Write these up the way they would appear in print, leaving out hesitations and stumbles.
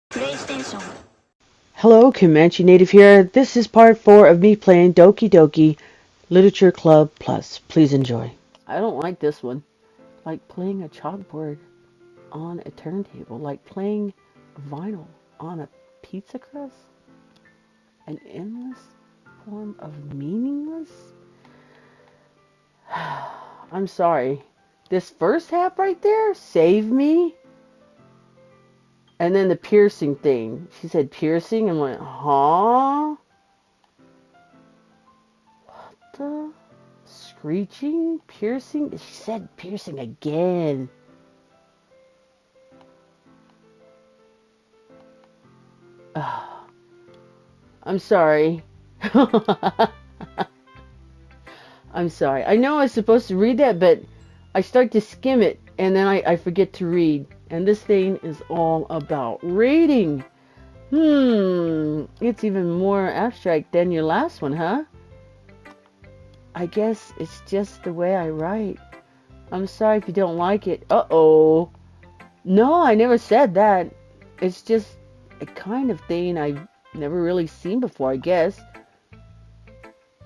PlayStation. Hello, Comanche Native here. This is part 4 of me playing Doki Doki Literature Club Plus. Please enjoy. I don't like this one. Like playing a chalkboard on a turntable, like playing vinyl on a pizza crust. An endless form of meaningless? I'm sorry. This first half right there, save me. And then the piercing thing. She said piercing and went, huh? The screeching, piercing. She said piercing again. I'm sorry. I'm sorry. I know I was supposed to read that, but I start to skim it and then I forget to read. And this thing is all about reading. It's even more abstract than your last one, huh? I guess it's just the way I write. I'm sorry if you don't like it. Uh-oh. No, I never said that. It's just a kind of thing I've never really seen before, I guess.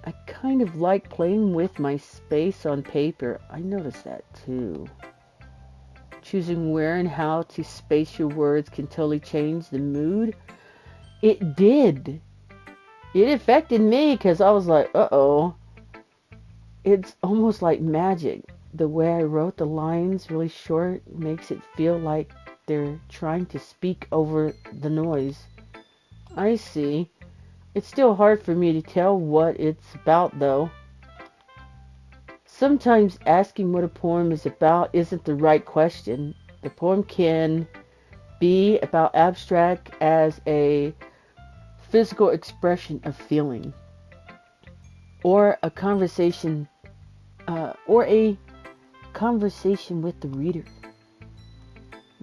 I kind of like playing with my space on paper. I noticed that too. Choosing where and how to space your words can totally change the mood. It did. It affected me because I was like, uh-oh. It's almost like magic. The way I wrote the lines really short makes it feel like they're trying to speak over the noise. I see. It's still hard for me to tell what it's about, though. Sometimes asking what a poem is about isn't the right question. The poem can be about abstract as a physical expression of feeling, or a conversation with the reader.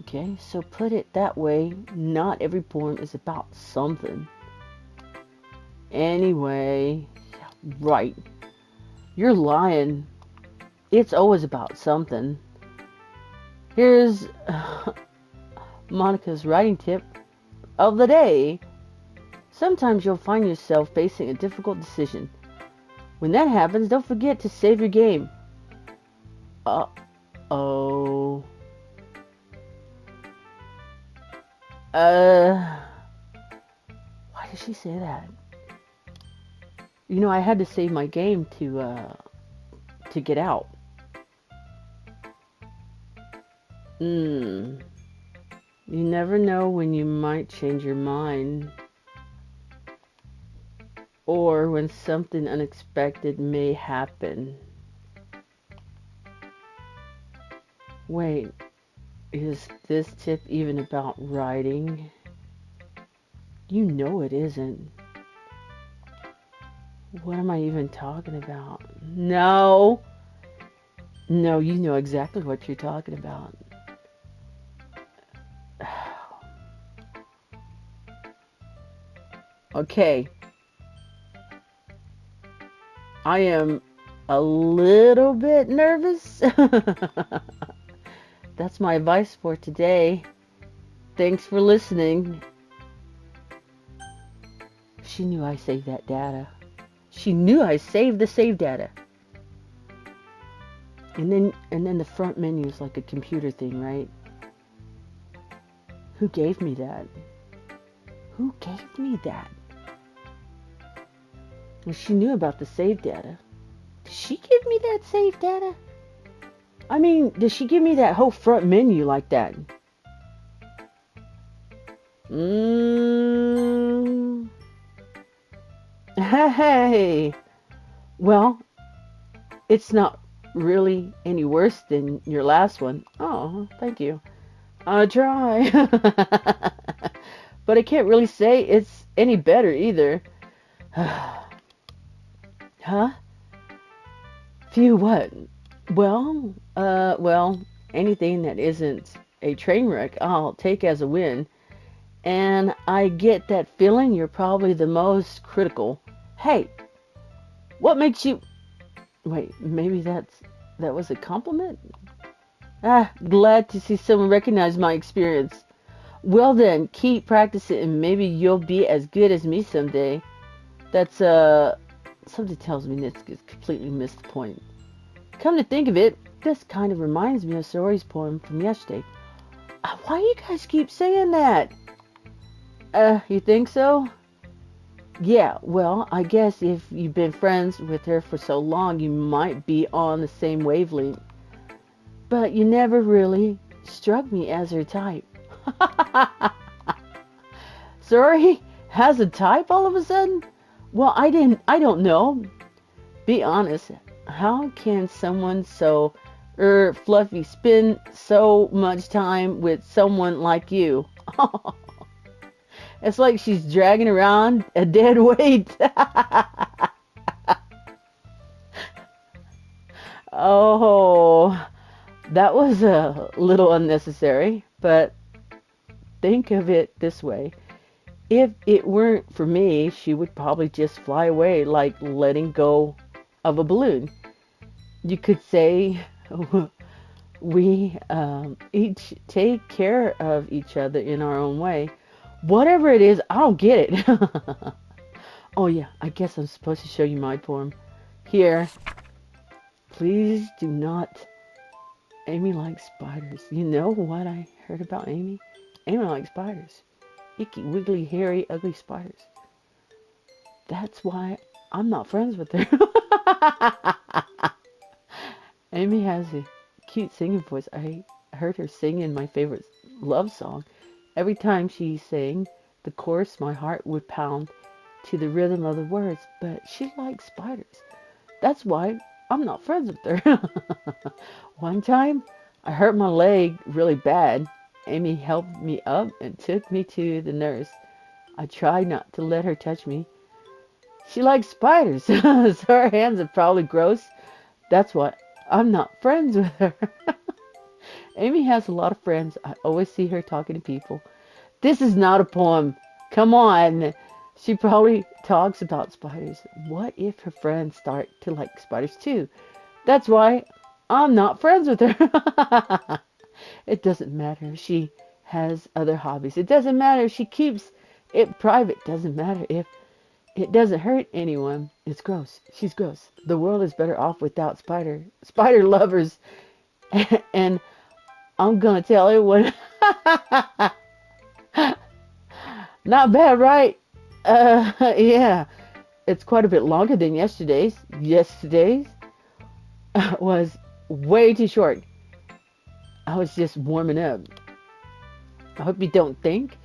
Okay, so put it that way. Not every poem is about something. Anyway, right. You're lying. It's always about something. Here's Monica's writing tip of the day. Sometimes you'll find yourself facing a difficult decision. When that happens, don't forget to save your game. Uh-oh. Why did she say that? You know, I had to save my game to get out. You never know when you might change your mind, or when something unexpected may happen. Wait, is this tip even about writing? You know it isn't. What am I even talking about? No, you know exactly what you're talking about. Okay, I am a little bit nervous. That's my advice for today. Thanks for listening. She knew I saved that data. She knew I saved the save data. And then the front menu is like a computer thing, right? Who gave me that? Who gave me that? Well, she knew about the save data. Did she give me that save data? I mean, did she give me that whole front menu like that? Hey. Well, it's not really any worse than your last one. Oh, thank you. I try. But I can't really say it's any better either. Huh? Phew, what? Well, anything that isn't a train wreck, I'll take as a win. And I get that feeling you're probably the most critical. Hey, what makes you... Wait, maybe that was a compliment? Glad to see someone recognize my experience. Well then, keep practicing and maybe you'll be as good as me someday. That's, something tells me Nitsuka's completely missed the point. Come to think of it, this kind of reminds me of Sori's poem from yesterday. Why do you guys keep saying that? You think so? Yeah, well, I guess if you've been friends with her for so long, you might be on the same wavelength. But you never really struck me as her type. Sorry, has a type all of a sudden? Well, I don't know. Be honest, how can someone so, fluffy spend so much time with someone like you? It's like she's dragging around a dead weight. Oh, that was a little unnecessary, but think of it this way. If it weren't for me, she would probably just fly away like letting go of a balloon. You could say we each take care of each other in our own way. Whatever it is, I don't get it. Oh yeah, I guess I'm supposed to show you my poem. Here, please do not. Amy likes spiders. You know what I heard about Amy? Amy likes spiders. Icky, wiggly, hairy, ugly spiders. That's why I'm not friends with her. Amy has a cute singing voice. I heard her sing in my favorite love song. Every time she sang the chorus, my heart would pound to the rhythm of the words. But she likes spiders. That's why I'm not friends with her. One time, I hurt my leg really bad. Amy helped me up and took me to the nurse. I tried not to let her touch me. She likes spiders, so her hands are probably gross. That's why I'm not friends with her. Amy has a lot of friends. I always see her talking to people. This is not a poem. Come on. She probably talks about spiders. What if her friends start to like spiders too? That's why I'm not friends with her. It doesn't matter if she has other hobbies. It doesn't matter if she keeps it private. It doesn't matter if it doesn't hurt anyone. It's gross. She's gross. The world is better off without spider lovers. And I'm gonna tell everyone. Not bad, right? Yeah. It's quite a bit longer than yesterday's. Yesterday's was way too short. I was just warming up. I hope you don't think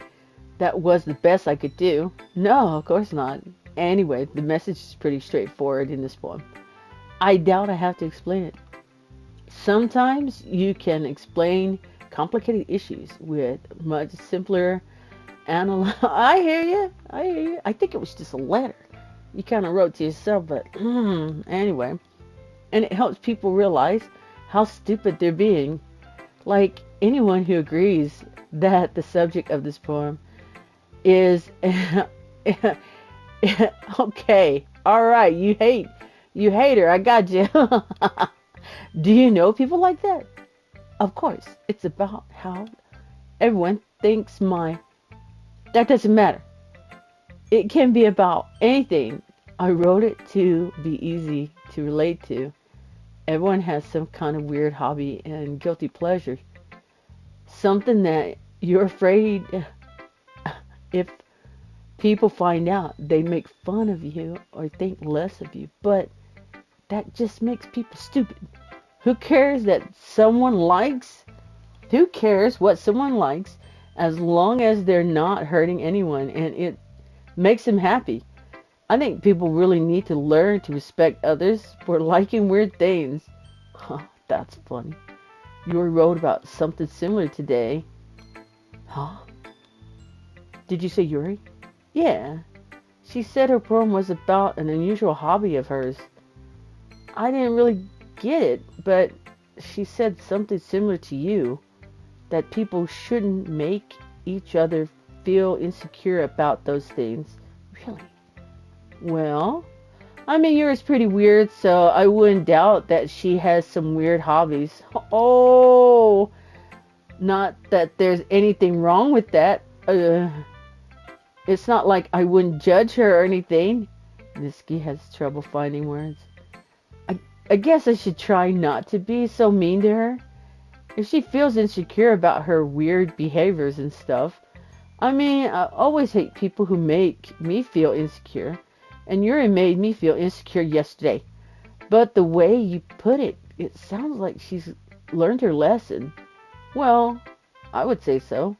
that was the best I could do. No, of course not. Anyway, the message is pretty straightforward in this poem. I doubt I have to explain it. Sometimes you can explain complicated issues with much simpler I hear you. I hear you. I think it was just a letter you kind of wrote to yourself, but anyway. And it helps people realize how stupid they're being. Like anyone who agrees that the subject of this poem is okay. All right, you hate her. I got you. Do you know people like that? Of course, it's about how everyone thinks that doesn't matter. It can be about anything. I wrote it to be easy to relate to. Everyone has some kind of weird hobby and guilty pleasure. Something that you're afraid if people find out, they make fun of you or think less of you. But that just makes people stupid. Who cares that someone likes? Who cares what someone likes as long as they're not hurting anyone and it makes them happy? I think people really need to learn to respect others for liking weird things. Huh, that's funny. Yuri wrote about something similar today. Huh? Did you say Yuri? Yeah. She said her poem was about an unusual hobby of hers. I didn't really get it, but she said something similar to you. That people shouldn't make each other feel insecure about those things. Really? Well, I mean, yours is pretty weird, so I wouldn't doubt that she has some weird hobbies. Oh, Not that there's anything wrong with that. It's not like I wouldn't judge her or anything. Mitsuki has trouble finding words. I, I guess I should try not to be so mean to her. If she feels insecure about her weird behaviors and stuff, I mean, I always hate people who make me feel insecure. And Yuri made me feel insecure yesterday. But the way you put it, it sounds like she's learned her lesson. Well, I would say so.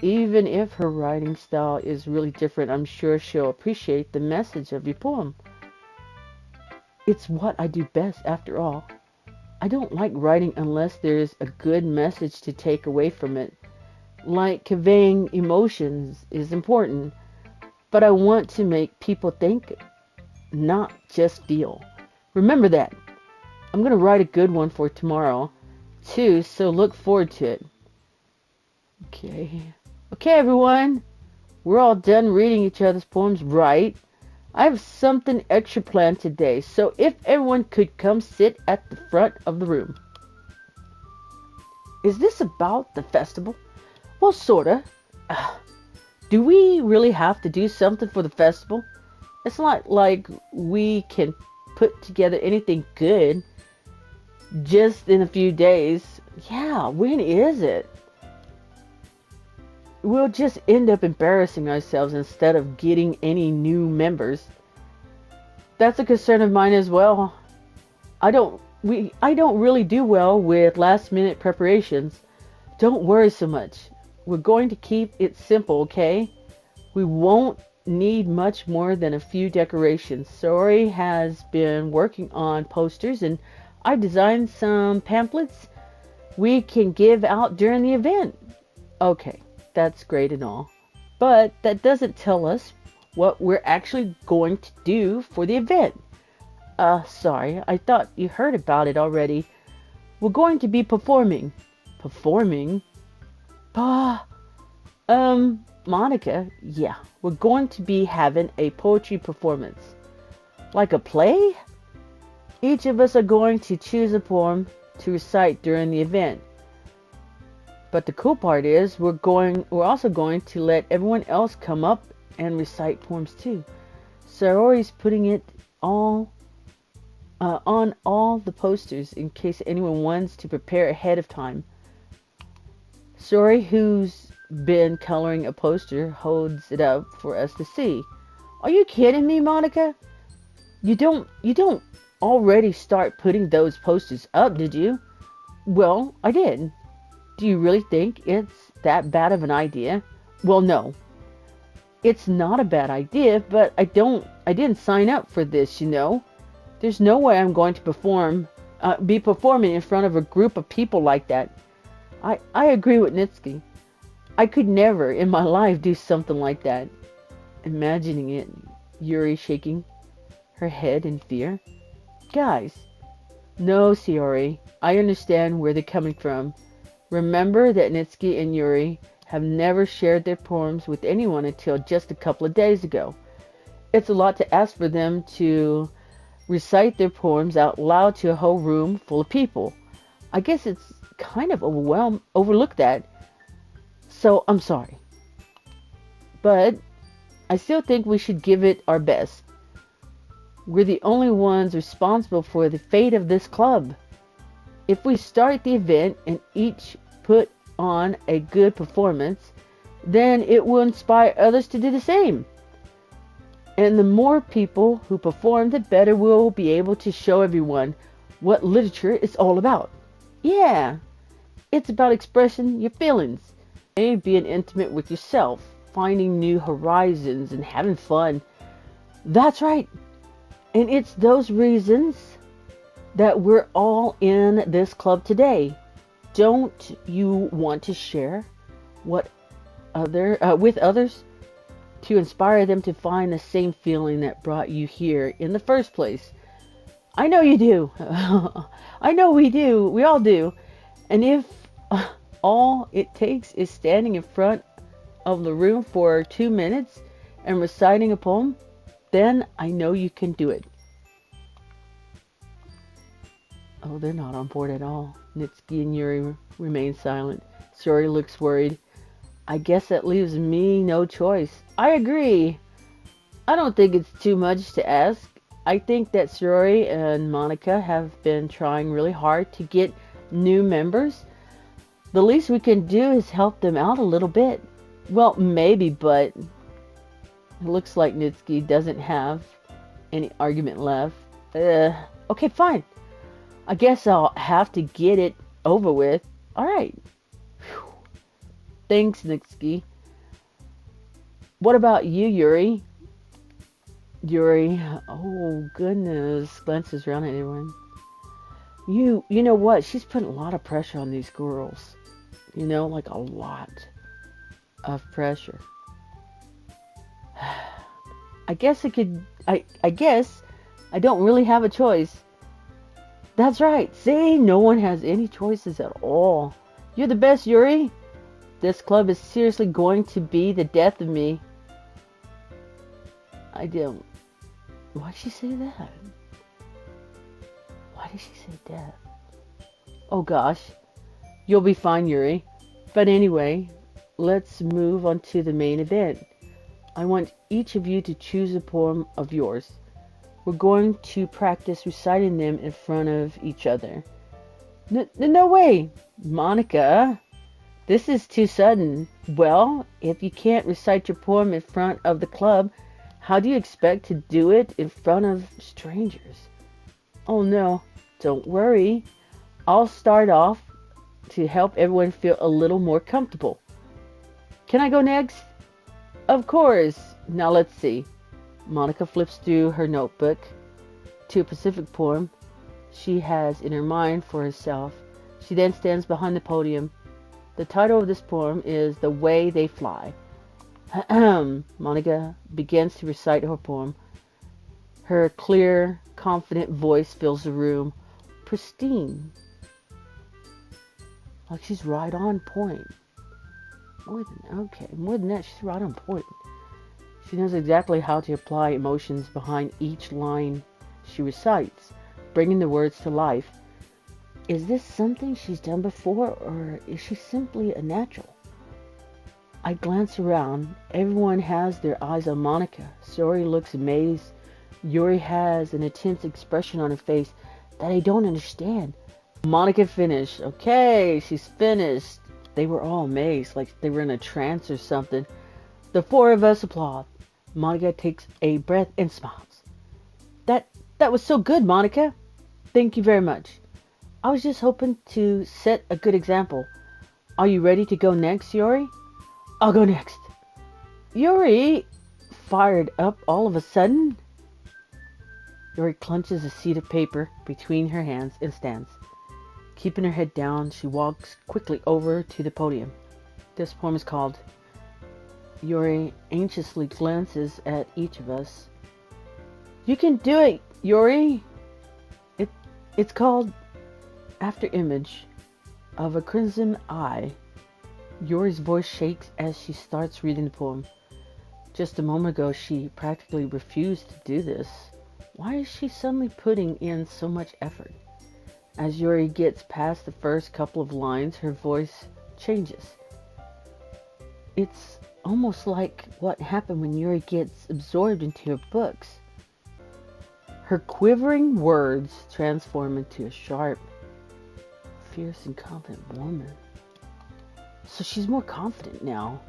Even if her writing style is really different, I'm sure she'll appreciate the message of your poem. It's what I do best, after all. I don't like writing unless there's a good message to take away from it. Like conveying emotions is important, but I want to make people think, not just feel. Remember that. I'm going to write a good one for tomorrow, too, so look forward to it. Okay. Okay, everyone. We're all done reading each other's poems, right? I have something extra planned today, so if everyone could come sit at the front of the room. Is this about the festival? Well, sorta. Do we really have to do something for the festival? It's not like we can put together anything good just in a few days. Yeah, when is it? We'll just end up embarrassing ourselves instead of getting any new members. That's a concern of mine as well. I don't really do well with last minute preparations. Don't worry so much. We're going to keep it simple, okay? We won't need much more than a few decorations. Sori has been working on posters and I designed some pamphlets we can give out during the event. Okay, that's great and all, but that doesn't tell us what we're actually going to do for the event. Sorry, I thought you heard about it already. We're going to be performing. Performing? Monica, yeah, we're going to be having a poetry performance. Like a play? Each of us are going to choose a poem to recite during the event. But the cool part is we're also going to let everyone else come up and recite poems too. Saori's putting it all on all the posters in case anyone wants to prepare ahead of time. Sori, who's been coloring a poster, holds it up for us to see. Are you kidding me, Monica? You don't already start putting those posters up, did you? Well, I did. Do you really think it's that bad of an idea? Well, no. It's not a bad idea, but I didn't sign up for this, you know. There's no way I'm going to be performing in front of a group of people like that. I agree with Nitsuki. I could never in my life do something like that. Imagining it, Yuri shaking her head in fear. Guys, no, Saori, I understand where they're coming from. Remember that Nitsuki and Yuri have never shared their poems with anyone until just a couple of days ago. It's a lot to ask for them to recite their poems out loud to a whole room full of people. I guess it's kind of overlooked that. So I'm sorry. But I still think we should give it our best. We're the only ones responsible for the fate of this club. If we start the event and each put on a good performance, then it will inspire others to do the same. And the more people who perform, the better we'll be able to show everyone what literature is all about. Yeah, it's about expressing your feelings, maybe being intimate with yourself, finding new horizons, and having fun. That's right. And it's those reasons that we're all in this club today. Don't you want to share with others to inspire them to find the same feeling that brought you here in the first place? I know you do. I know we do. We all do. And if all it takes is standing in front of the room for 2 minutes and reciting a poem, then I know you can do it. Oh, they're not on board at all. Nitsuki and Yuri remain silent. Shiori looks worried. I guess that leaves me no choice. I agree. I don't think it's too much to ask. I think that Shiori and Monica have been trying really hard to get new members. The least we can do is help them out a little bit. Well, maybe, but it looks like Nitsuki doesn't have any argument left. Okay, fine. I guess I'll have to get it over with. Alright. Thanks, Nitsuki. What about you, Yuri? Yuri, oh goodness, glances around at everyone. You know what? She's putting a lot of pressure on these girls. You know, like a lot of pressure. I guess I guess I don't really have a choice. That's right. See, no one has any choices at all. You're the best, Yuri. This club is seriously going to be the death of me. I don't. Why'd she say that? Why did she say death? Oh gosh. You'll be fine, Yuri. But anyway, let's move on to the main event. I want each of you to choose a poem of yours. We're going to practice reciting them in front of each other. No way, Monica. This is too sudden. Well, if you can't recite your poem in front of the club, how do you expect to do it in front of strangers? Oh no, don't worry. I'll start off to help everyone feel a little more comfortable. Can I go next? Of course. Now let's see. Monica flips through her notebook to a specific poem she has in her mind for herself. She then stands behind the podium. The title of this poem is The Way They Fly. Monica begins to recite her poem. Her clear, confident voice fills the room. Pristine. Like she's right on point. More than that, she's right on point. She knows exactly how to apply emotions behind each line she recites, bringing the words to life. Is this something she's done before, or is she simply a natural? I glance around. Everyone has their eyes on Monica. Shiori looks amazed. Yuri has an intense expression on her face that I don't understand. Monica finished. Okay, she's finished. They were all amazed, like they were in a trance or something. The four of us applaud. Monica takes a breath and smiles. That was so good, Monica. Thank you very much. I was just hoping to set a good example. Are you ready to go next, Yuri? I'll go next. Yuri fired up all of a sudden. Yuri clenches a sheet of paper between her hands and stands. Keeping her head down, she walks quickly over to the podium. This poem is called. Yuri anxiously glances at each of us. You can do it, Yuri. It's called After Image of a Crimson Eye. Yuri's voice shakes as she starts reading the poem. Just a moment ago, she practically refused to do this. Why is she suddenly putting in so much effort? As Yuri gets past the first couple of lines, her voice changes. It's almost like what happened when Yuri gets absorbed into her books. Her quivering words transform into a sharp, fierce and confident woman. So she's more confident now.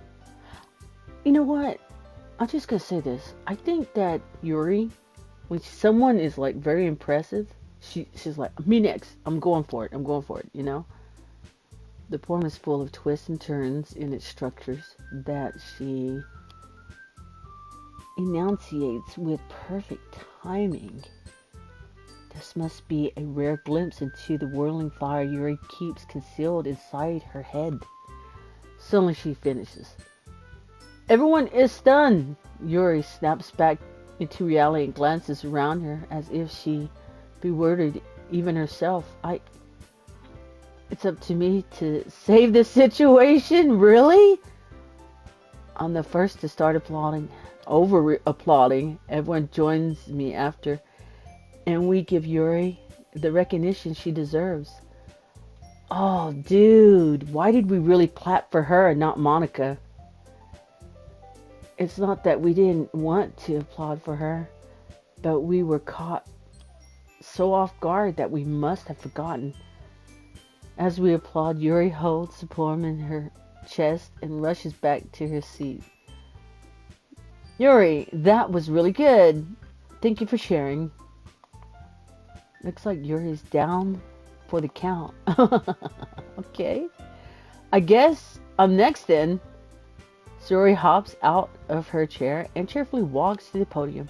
You know what? I'm just gonna say this. I think that Yuri, when someone is like very impressive, she's like, me next. I'm going for it, you know? The poem is full of twists and turns in its structures that she enunciates with perfect timing. This must be a rare glimpse into the whirling fire Yuri keeps concealed inside her head. Suddenly she finishes. Everyone is stunned. Yuri snaps back into reality and glances around her as if she bewildered even herself. It's up to me to save the situation? Really? I'm the first to start applauding. Over-applauding. Everyone joins me after. And we give Yuri the recognition she deserves. Oh, dude, why did we really clap for her and not Monica? It's not that we didn't want to applaud for her, but we were caught so off guard that we must have forgotten. As we applaud, Yuri holds the poem in her chest and rushes back to her seat. Yuri, that was really good. Thank you for sharing. Looks like Yuri's down for the count. Okay. I guess I'm next then. Yuri hops out of her chair and cheerfully walks to the podium.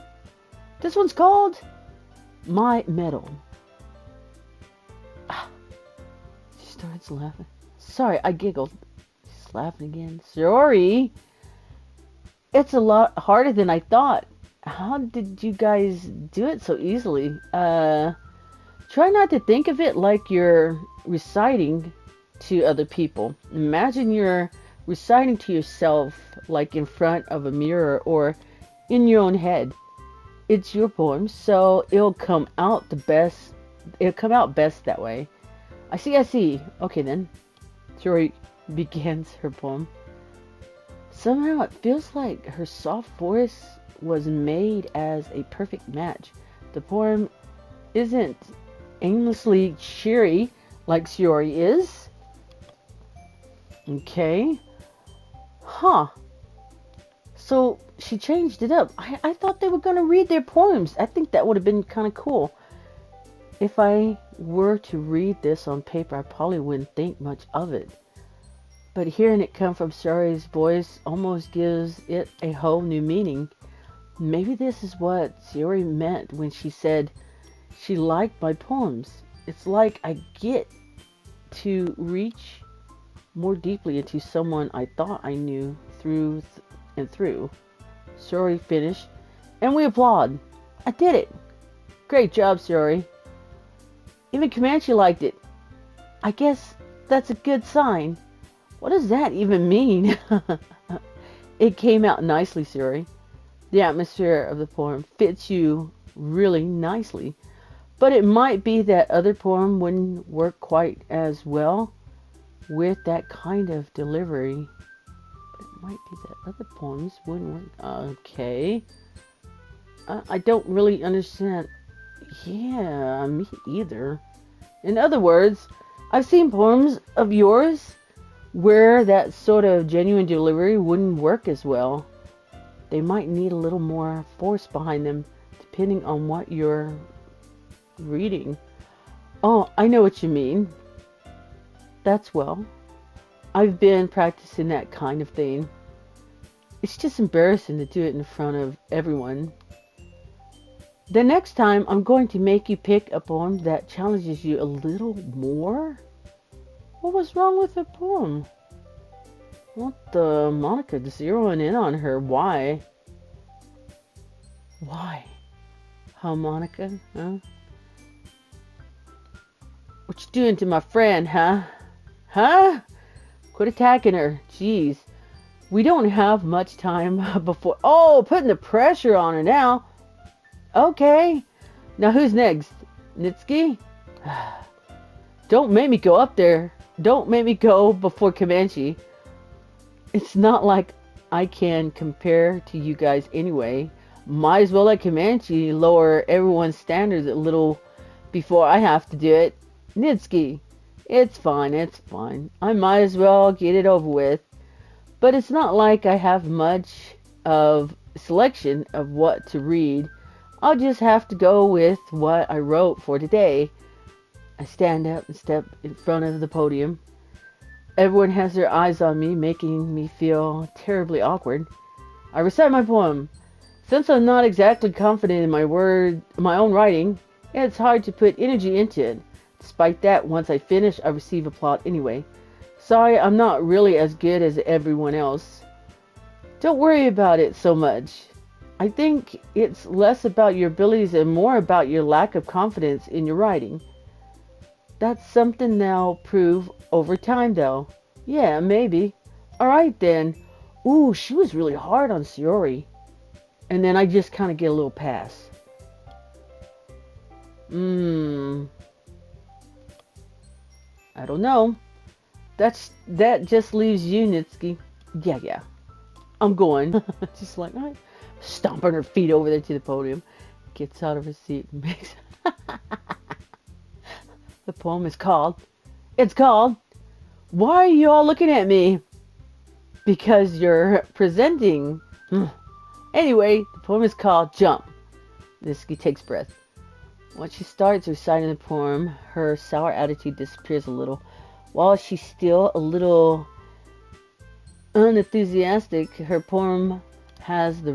This one's called My Medal. She starts laughing. Sorry, I giggled. She's laughing again. Sorry. It's a lot harder than I thought. How did you guys do it so easily? Try not to think of it like you're reciting to other people. Imagine you're reciting to yourself like in front of a mirror or in your own head. It's your poem, so it'll come out best that way. I see. Okay then. Tori begins her poem. Somehow it feels like her soft voice was made as a perfect match. The poem isn't aimlessly cheery like Shiori is. Okay. Huh. So she changed it up. I thought they were going to read their poems. I think that would have been kind of cool. If I were to read this on paper, I probably wouldn't think much of it. But hearing it come from Shiori's voice almost gives it a whole new meaning. Maybe this is what Shiori meant when she said she liked my poems. It's like I get to reach more deeply into someone I thought I knew through and through. Shiori finished, and we applaud. I did it. Great job, Shiori. Even Comanche liked it. I guess that's a good sign. What does that even mean? It came out nicely, Shiori. The atmosphere of the poem fits you really nicely. But it might be that other poem wouldn't work quite as well with that kind of delivery. It might be that other poems wouldn't work. Okay. I don't really understand. Yeah, me either. In other words, I've seen poems of yours where that sort of genuine delivery wouldn't work as well. They might need a little more force behind them, depending on what you're reading. Oh, I know what you mean. That's well. I've been practicing that kind of thing. It's just embarrassing to do it in front of everyone. The next time, I'm going to make you pick a poem that challenges you a little more. What was wrong with the poem? What the Monica zeroing in on her? Why? Why? Huh, Monica? Huh? What you doing to my friend, huh? Huh? Quit attacking her. Jeez. We don't have much time before... Oh, putting the pressure on her now. Okay. Now who's next? Nitsuki? Don't make me go up there. Don't make me go before Comanche. It's not like I can compare to you guys anyway. Might as well let Comanche lower everyone's standards a little before I have to do it. Nitsuki, it's fine. I might as well get it over with. But it's not like I have much of selection of what to read. I'll just have to go with what I wrote for today. I stand up and step in front of the podium. Everyone has their eyes on me, making me feel terribly awkward. I recite my poem. Since I'm not exactly confident in my own writing, it's hard to put energy into it. Despite that, once I finish, I receive applause anyway. Sorry, I'm not really as good as everyone else. Don't worry about it so much. I think it's less about your abilities and more about your lack of confidence in your writing. That's something they'll prove over time, though. Yeah, maybe. Alright then. Ooh, she was really hard on Shiori. And then I just kind of get a little pass. I don't know. That just leaves you, Nitsuki. Yeah. I'm going. Just like, all right. Stomping her feet over there to the podium. Gets out of her seat and makes... The poem is called... It's called... Why are you all looking at me? Because you're presenting. Anyway, the poem is called Jump. Nitsuki takes breath. Once she starts reciting the poem, her sour attitude disappears a little. While she's still a little unenthusiastic, her poem has the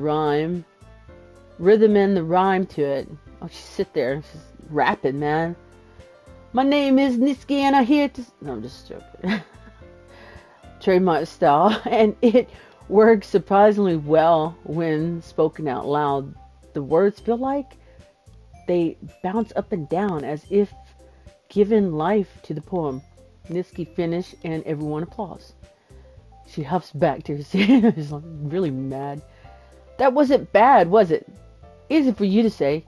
rhythm and the rhyme to it. Oh, she sit there, she's rapping, man. My name is Nitsuki and I'm here to... No, I'm just joking. Trademark style, and it works surprisingly well when spoken out loud. The words feel like they bounce up and down as if giving life to the poem. Nitsuki finished and everyone applauds. She huffs back to her seat. She's like really mad. That wasn't bad, was it? Easy for you to say.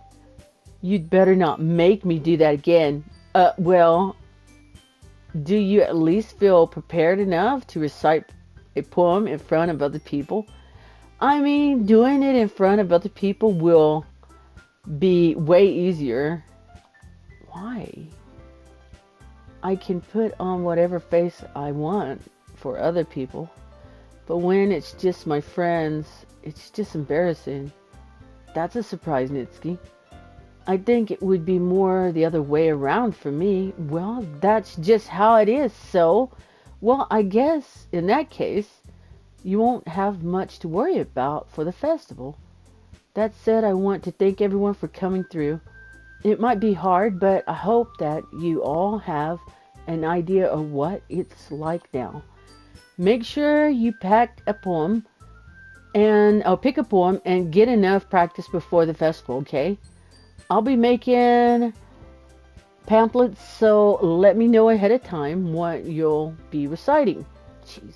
You'd better not make me do that again. Well, do you at least feel prepared enough to recite a poem in front of other people? I mean, doing it in front of other people will be way easier. Why? I can put on whatever face I want for other people, but when it's just my friends, it's just embarrassing. That's a surprise, Nitsuki. I think it would be more the other way around for me. Well, that's just how it is, so... Well, I guess, in that case, you won't have much to worry about for the festival. That said, I want to thank everyone for coming through. It might be hard, but I hope that you all have an idea of what it's like now. Make sure you pick a poem and get enough practice before the festival, okay? I'll be making pamphlets, so let me know ahead of time what you'll be reciting. Jeez.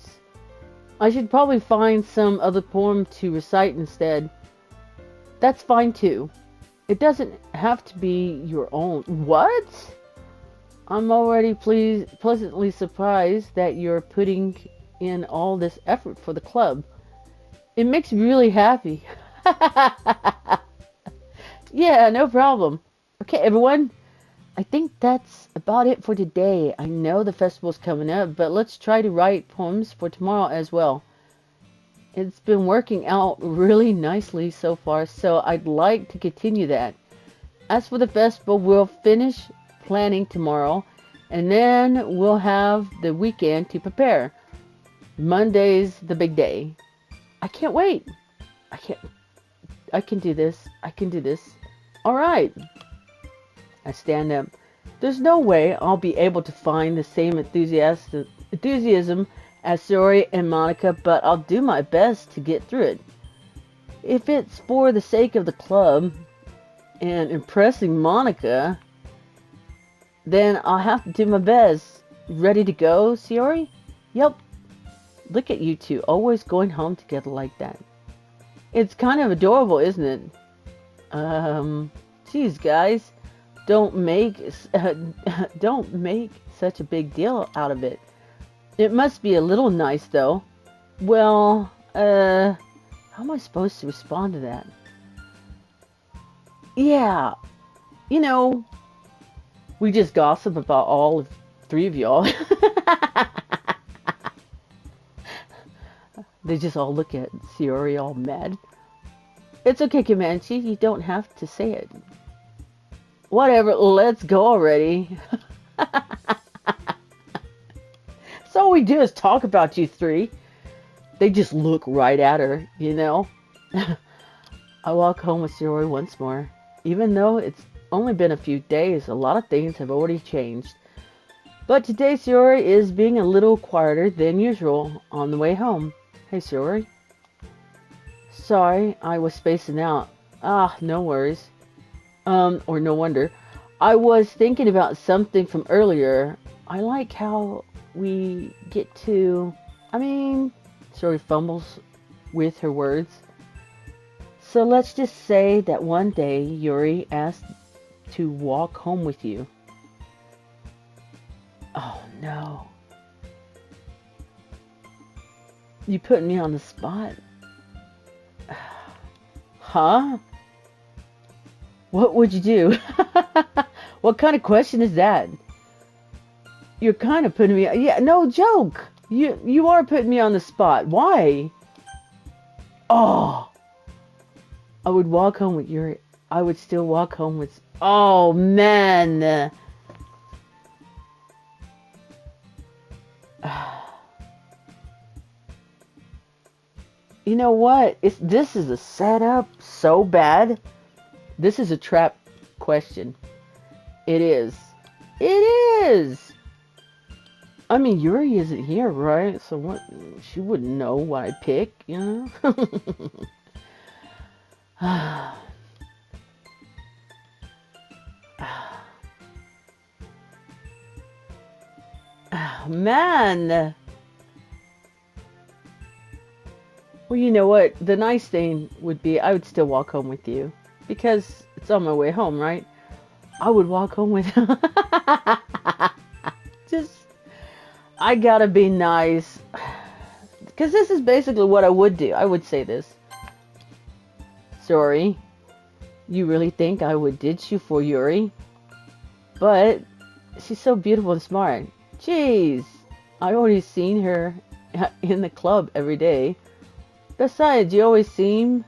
I should probably find some other poem to recite instead. That's fine too. It doesn't have to be your own. What? I'm already pleasantly surprised that you're putting in all this effort for the club. It makes me really happy. Yeah, no problem. Okay, everyone. I think that's about it for today. I know the festival's coming up, but let's try to write poems for tomorrow as well. It's been working out really nicely so far, so I'd like to continue that. As for the festival, we'll finish planning tomorrow, and then we'll have the weekend to prepare. Monday's the big day. I can't wait. I can do this. I can do this. All right. I stand up. There's no way I'll be able to find the same enthusiasm as Sayori and Monica, but I'll do my best to get through it. If it's for the sake of the club and impressing Monica, then I'll have to do my best. Ready to go, Sayori? Yep. Look at you two, always going home together like that. It's kind of adorable, isn't it? Geez, guys, don't make such a big deal out of it. It must be a little nice, though. Well, how am I supposed to respond to that? Yeah, you know, we just gossip about all three of y'all. They just all look at Sayori all mad. It's okay, Comanche. You don't have to say it. Whatever, let's go already. So all we do is talk about you three. They just look right at her, you know. I walk home with Sayori once more. Even though it's only been a few days, a lot of things have already changed. But today Sayori is being a little quieter than usual on the way home. Hey, Sayori. Sorry, I was spacing out. Ah, no worries. Or no wonder. I was thinking about something from earlier. I like how we get to... Sayori fumbles with her words. So let's just say that one day Yuri asked to walk home with you. Oh, no. You put me on the spot. Huh? What would you do? What kind of question is that? You're kind of putting me... Yeah, no joke. You are putting me on the spot. Why? Oh. I would walk home with Yuri. I would still walk home with... Oh, man. You know what? This is a setup so bad. This is a trap question. It is. It is. I mean, Yuri isn't here, right? So what? She wouldn't know what I pick, you know? Man. Well, you know what? The nice thing would be I would still walk home with you. Because it's on my way home, right? I would walk home with... Just... I gotta be nice. Because this is basically what I would do. I would say this. Sorry. You really think I would ditch you for Yuri? But she's so beautiful and smart. Jeez. I already seen her in the club every day. Besides, you always seem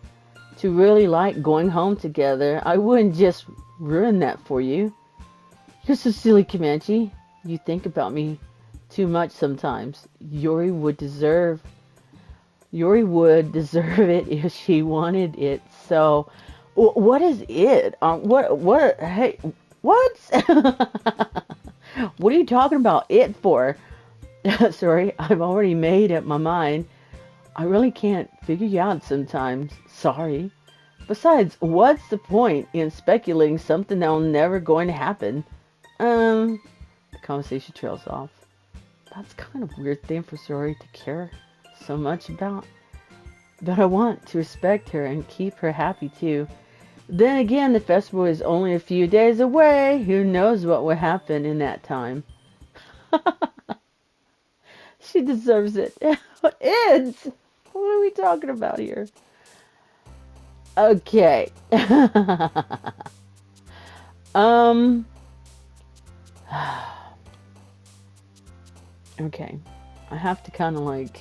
to really like going home together. I wouldn't just ruin that for you. You're so silly, Comanche. You think about me too much sometimes. Yuri would deserve it if she wanted it. So, what is it? Hey, what? What are you talking about it for? Sorry, I've already made up my mind. I really can't figure you out sometimes. Sorry. Besides, what's the point in speculating something that'll never going to happen? The conversation trails off. That's kind of a weird thing for Sori to care so much about. But I want to respect her and keep her happy too. Then again, the festival is only a few days away. Who knows what will happen in that time? She deserves it. It's... What are we talking about here? Okay. Okay. I have to kind of like...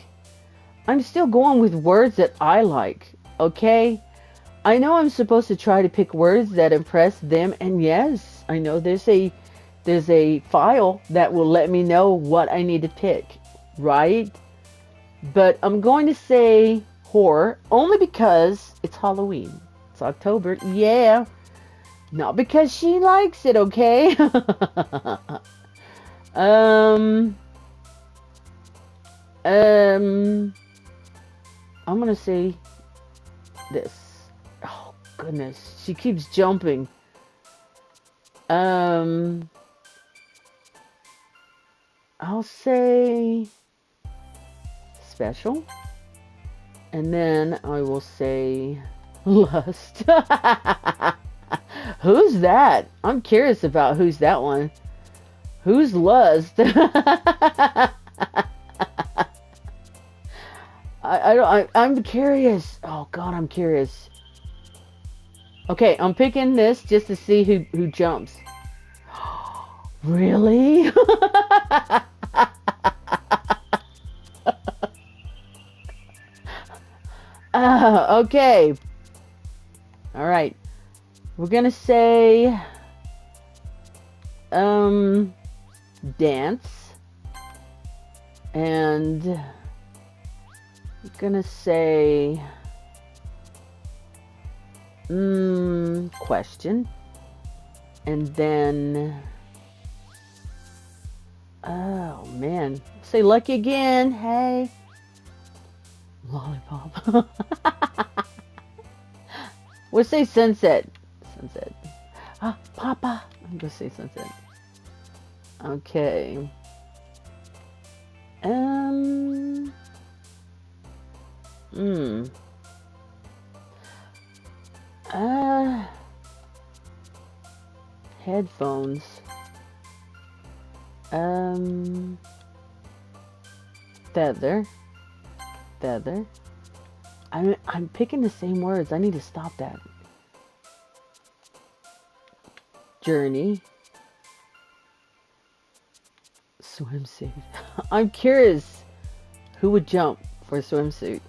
I'm still going with words that I like. Okay? I know I'm supposed to try to pick words that impress them. And yes, I know there's a file that will let me know what I need to pick. Right? But I'm going to say horror only because it's Halloween. It's October. Yeah. Not because she likes it, okay? I'm going to say this. Oh, goodness. She keeps jumping. I'll say special. And then I will say lust. Who's that? I'm curious about who's that one. Who's lust? I'm curious. Oh God, I'm curious. Okay, I'm picking this just to see who jumps. Really? Okay. All right. We're gonna say dance, and we're gonna say question, and then oh man, say lucky again. Hey, lollipop. We'll say sunset. Sunset. Ah, Papa. I'm gonna say sunset. Okay. Headphones. Um, feather, feather. I'm picking the same words. I need to stop that. Journey. Swimsuit. I'm curious who would jump for a swimsuit.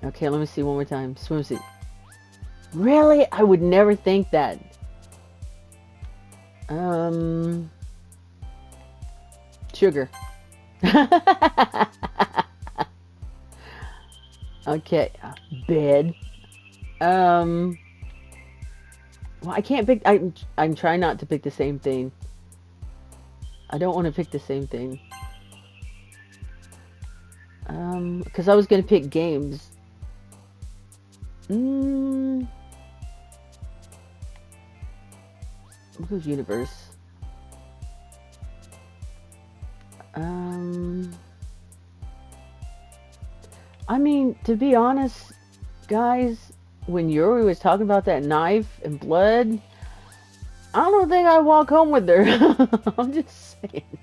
Okay, let me see one more time. Swimsuit. Really? I would never think that. Sugar. Okay, bed. Well, I can't pick. I'm trying not to pick the same thing. I don't want to pick the same thing. Because I was gonna pick games. We'll go universe. I mean, to be honest, guys, when Yuri was talking about that knife and blood, I don't think I'd walk home with her. I'm just saying.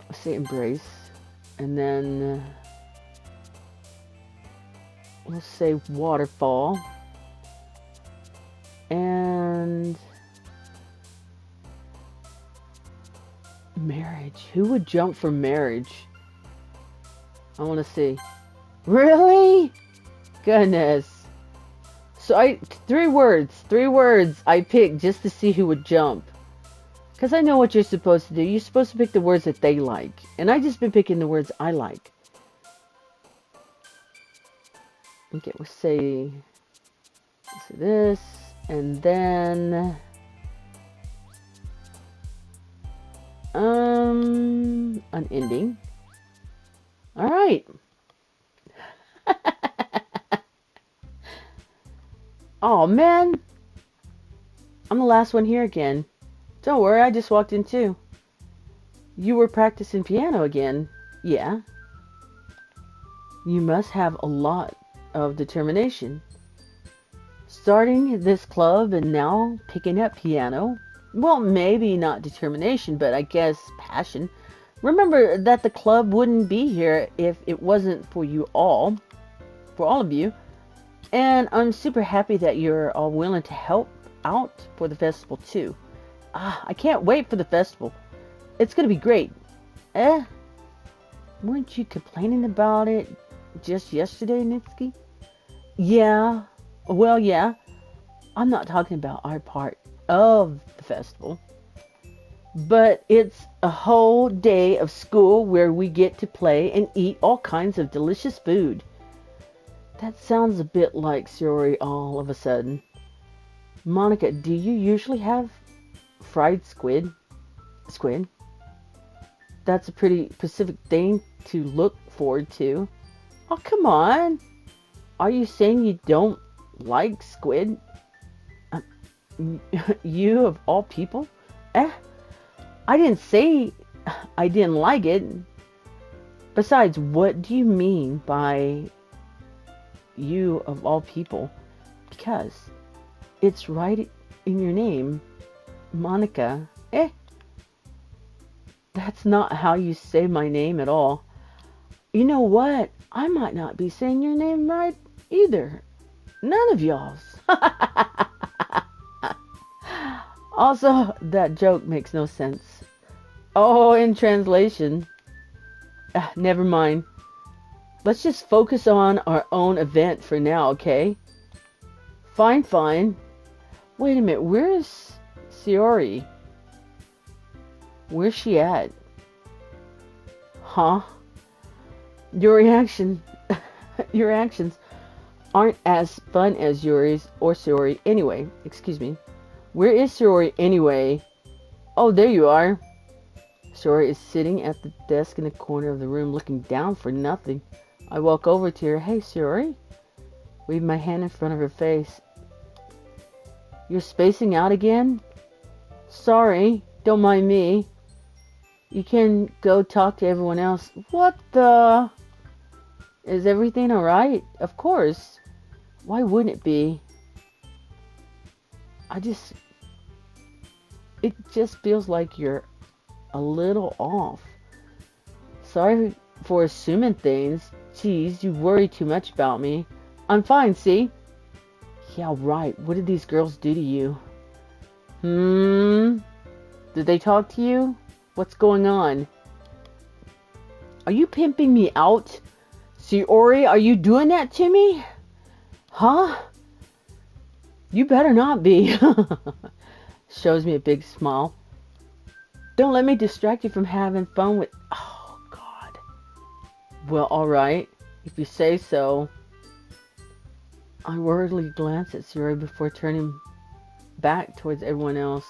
Let's say embrace. And then we'll say waterfall. And marriage. Who would jump for marriage? I want to see. Really? Goodness. So three words I picked just to see who would jump. Because I know what you're supposed to do. You're supposed to pick the words that they like. And I just been picking the words I like. Okay, we'll say this. And then unending. All right. Oh man, I'm the last one here again. Don't worry, I just walked in too. You were practicing piano again. Yeah. You must have a lot of determination. Starting this club and now picking up piano. Well, maybe not determination, but I guess passion. Remember that the club wouldn't be here if it wasn't for you all. For all of you. And I'm super happy that you're all willing to help out for the festival too. I can't wait for the festival. It's going to be great. Weren't you complaining about it just yesterday, Nitsuki? Yeah. Well, yeah. I'm not talking about our part of the festival. But it's a whole day of school where we get to play and eat all kinds of delicious food. That sounds a bit like Sayori all of a sudden. Monica, do you usually have fried squid? Squid? That's a pretty specific thing to look forward to. Oh, come on. Are you saying you don't like squid? You of all people? I didn't say I didn't like it. Besides, what do you mean by you of all people? Because it's right in your name, Monica. That's not how you say my name at all. You know what? I might not be saying your name right either. None of y'all's. Also, that joke makes no sense. Oh, in translation. Never mind. Let's just focus on our own event for now, okay? Fine, fine. Wait a minute, where's Sayori? Where's she at? Huh? Your reactions aren't as fun as Yuri's or Sayori anyway. Excuse me. Where is Sayori anyway? Oh, there you are. Sayori is sitting at the desk in the corner of the room looking down for nothing. I walk over to her. Hey, Sayori. Wave my hand in front of her face. You're spacing out again? Sorry, don't mind me. You can go talk to everyone else. What the? Is everything alright? Of course. Why wouldn't it be? I just, it just feels like you're a little off. Sorry for assuming things. Geez, you worry too much about me. I'm fine, see? Yeah, right. What did these girls do to you? Did they talk to you? What's going on? Are you pimping me out? Shiori, are you doing that to me? Huh? You better not be. Shows me a big smile. Don't let me distract you from having fun with... Oh, God. Well, alright. If you say so. I worriedly glanced at Shiori before turning back towards everyone else.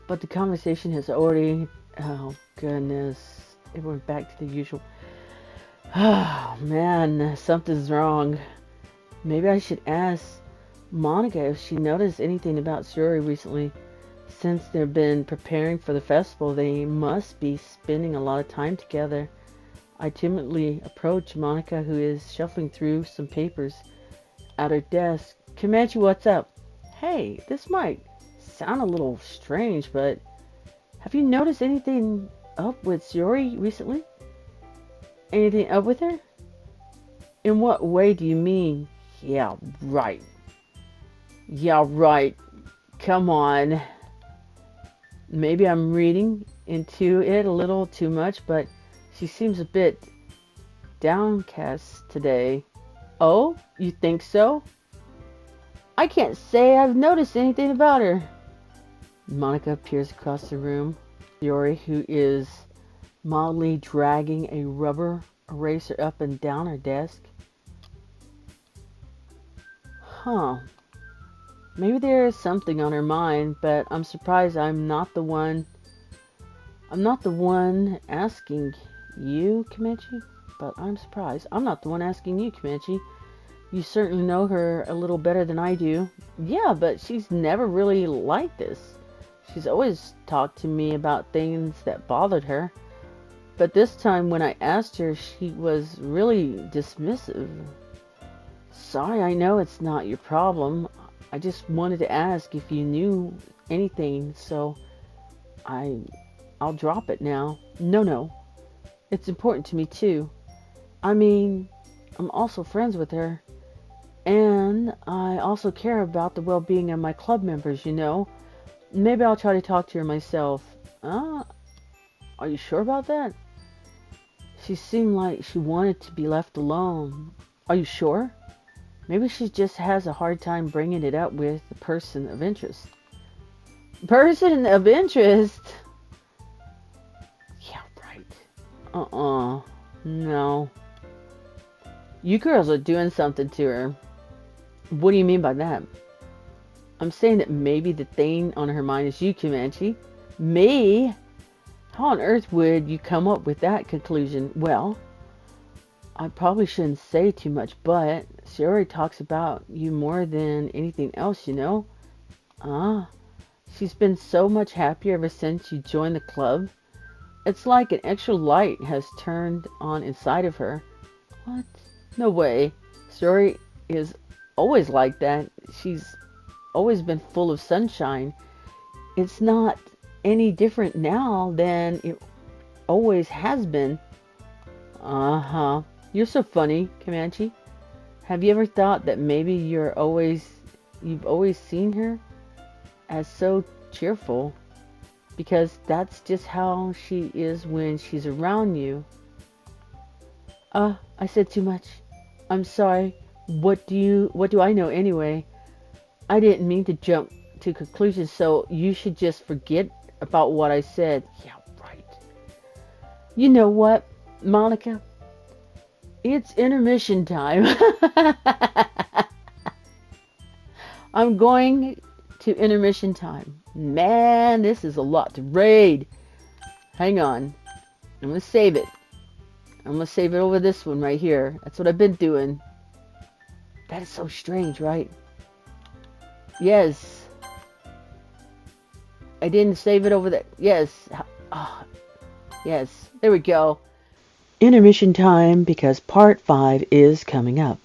But the conversation has already... Oh, goodness. It went back to the usual. Oh, man. Something's wrong. Maybe I should ask Monica if she noticed anything about Shiori recently. Since they've been preparing for the festival, they must be spending a lot of time together. I timidly approach Monica, who is shuffling through some papers at her desk. Comanche, what's up? Hey, this might sound a little strange, but have you noticed anything up with Shiori recently? Anything up with her? In what way do you mean? Yeah, right. Yeah, right. Come on. Maybe I'm reading into it a little too much, but she seems a bit downcast today. Oh, you think so? I can't say I've noticed anything about her. Monica peers across the room. Shiori, who is mildly dragging a rubber eraser up and down her desk. Huh. Maybe there is something on her mind, but I'm surprised I'm not the one asking you, Comanche. But I'm surprised. I'm not the one asking you, Comanche. You certainly know her a little better than I do. Yeah, but she's never really like this. She's always talked to me about things that bothered her. But this time when I asked her, she was really dismissive. Sorry, I know it's not your problem. I just wanted to ask if you knew anything, so I'll drop it now. No. It's important to me too. I mean, I'm also friends with her. And I also care about the well-being of my club members, you know. Maybe I'll try to talk to her myself. Are you sure about that? She seemed like she wanted to be left alone. Are you sure? Maybe she just has a hard time bringing it up with the person of interest. Person of interest? Yeah, right. No. You girls are doing something to her. What do you mean by that? I'm saying that maybe the thing on her mind is you, Comanche. Me? How on earth would you come up with that conclusion? Well, I probably shouldn't say too much, but Shiori talks about you more than anything else, you know? She's been so much happier ever since you joined the club. It's like an extra light has turned on inside of her. What? No way. Shiori is always like that. She's always been full of sunshine. It's not any different now than it always has been. You're so funny, Comanche. Have you ever thought that maybe you've always seen her as so cheerful? Because that's just how she is when she's around you. I said too much. I'm sorry. What do I know anyway? I didn't mean to jump to conclusions, so you should just forget about what I said. Yeah, right. You know what, Monica? It's intermission time. I'm going to intermission time. Man, this is a lot to read. Hang on. I'm going to save it. I'm going to save it over this one right here. That's what I've been doing. That is so strange, right? Yes. I didn't save it over there. Yes. Yes. There we go. Intermission time because part 5 is coming up.